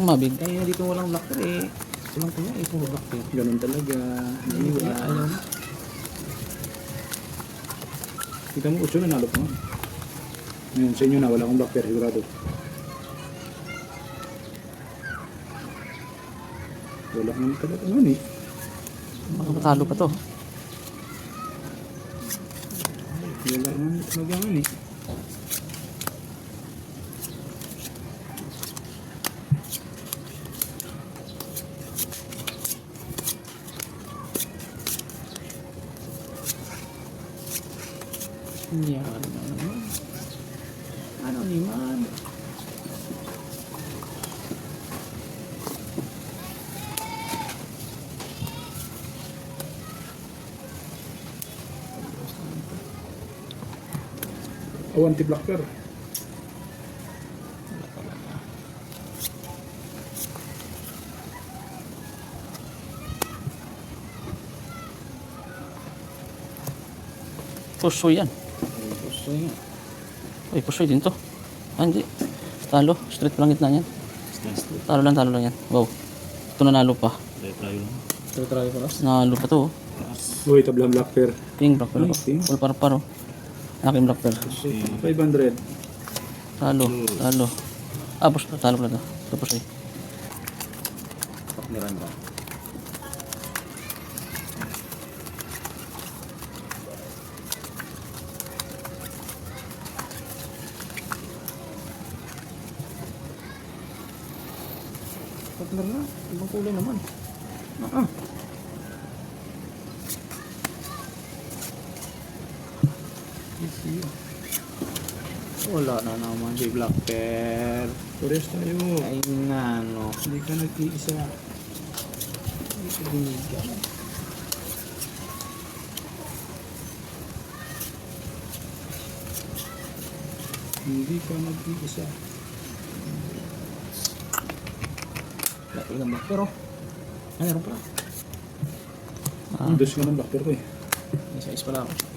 Mabig. Kaya dito walang blacker eh. Walang kaya eh, puro blacker. Ganun talaga. Hindi wala, ayaw na. Kita mo, 8 nanalo pa. Ngayon, sa inyo na, wala akong black pair, sigurado. Wala naman talaga naman eh. Baka matalo pa to. Wala naman talaga naman eh. Yan na naman. Ano naman? Oh, anti-black pair. Pusoy yan. Gusto nga. Uy, pusoy din to. Ah, hindi. Talo. Straight pa lang gitna yan. Talo lang yan. Wow. Ito nanalo pa. Try ko ras. Nanalo pa to. Uy, tablang black pair. Ping, black pearl. Nice, ping. Full par-paro. Aking black pearl. 500. Talo. Ah, talo pala to. Ito pusoy. Pakniran ba? Partner na. Ibang kulay naman. Wala na naman si Black Pearl. Pares tayo. Ay nga no. Hindi ka nag-iisa. Hindi ka binigyan. Hindi ka nag-iisa. Laki ng Black Pearl. Ay, meron pala. Ang dos ka ng black pair ko eh. May size pala ako.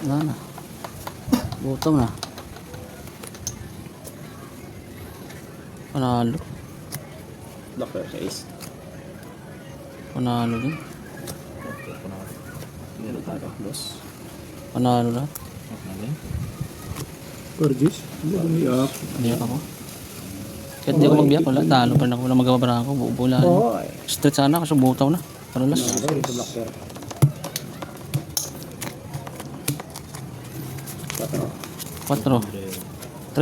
Wala na. Butong na. Panalo. Black Pearl size. Panalo din. Meron tayo. Boss. Panalo lahat. Gorgeous. Hindi bumiyak. Biyak ako. Kahit hindi ako magbiyak, wala. Talo pa rin ako. Wala magawa pa rin ako. Buubulan. Hoy! Straight sana kasi butaw na. Paralas. Ito Black Pearl. 4. 3.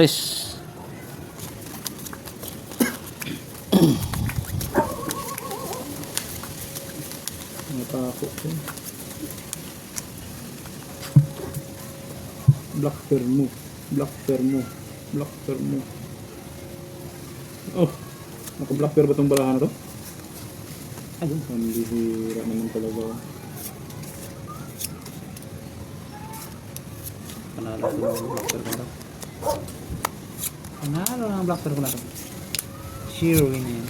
Natako ko. Black pair mo. Black pair mo. Black pair mo. Oh! Naka-black pair ba itong barahan na to? Ayun. Ang bihira naman talaga. Panalo ko ng Black Pearl ko na. Panalo ng Black Pearl ko na to. Zero win na yun.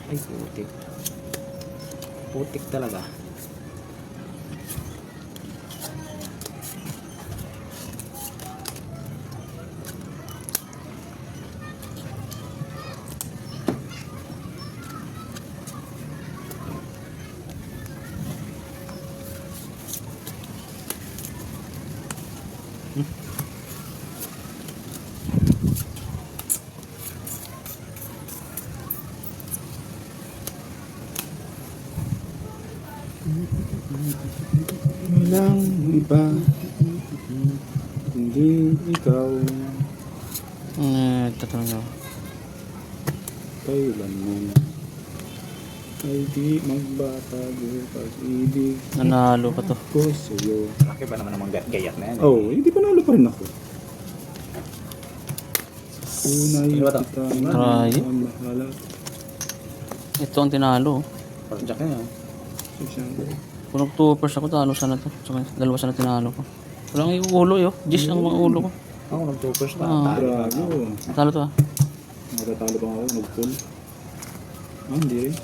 Ay, putik. Putik talaga. Walang iba. Hindi ikaw. Tatanong ako. Kailanman ay di magbatago pag-ibig Nanalo pa to. ko sa'yo. Laki ba naman naman gayak na yan? Oh, hindi pa nalo pa rin ako. Tunay Ano ba to? kita Try. ang bahala. Ito ang tinalo. Parang jack na yan. Kung nag-2 ako, talo sana to. Saka dalawa sana tinalo ko. Walang ulo yo. Gis ang mga ulo ko. Ako nag-2 ka. Ah. Talo ka. Grabe. Talo to ah. Matatalo pa ako, nag-pull. Hindi rin.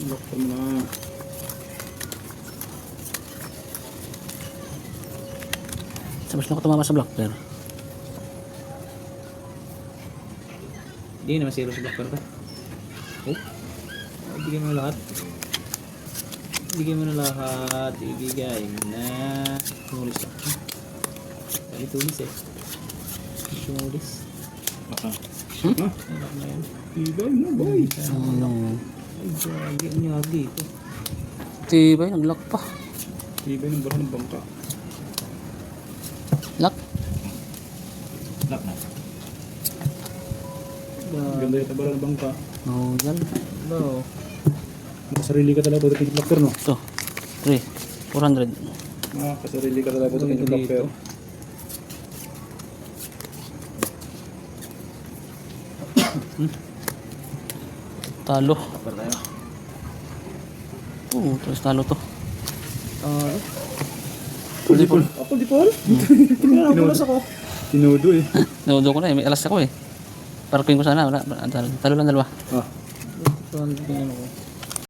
Lock mo na. Sabas na ako tumama sa block player. Hindi naman zero sa blocker ka. Oh. Ibigay mo na lahat. Ibigay mo na lahat. Ibigay mo na. Tulis na. Dali tulis eh. Tulis. Baka. Hmm? Ha? Anak na yan. Ibay na, boy. Ano? Ay, gagi. Ang yagi ito. Tibay, nag-lock pa. Ibay ng barang ng bangka. Lock? Lock na. Ganda yung tabara ng bangka. Oh, yan. No. Nakasarili ka talaga pagdating sa blocker, no? Ito. 3. 400. Nakasarili ka talaga pagdating sa blocker. Talo. Tapar tayo. Terus talo to. Pwede po. Ako di Paul. Pinapulas ako. Tinudo eh. Naudo ko na eh. May alas ako eh. Parking ko sana. Wala. Talo lang dalawa. Ah. Ito ang tingin ako.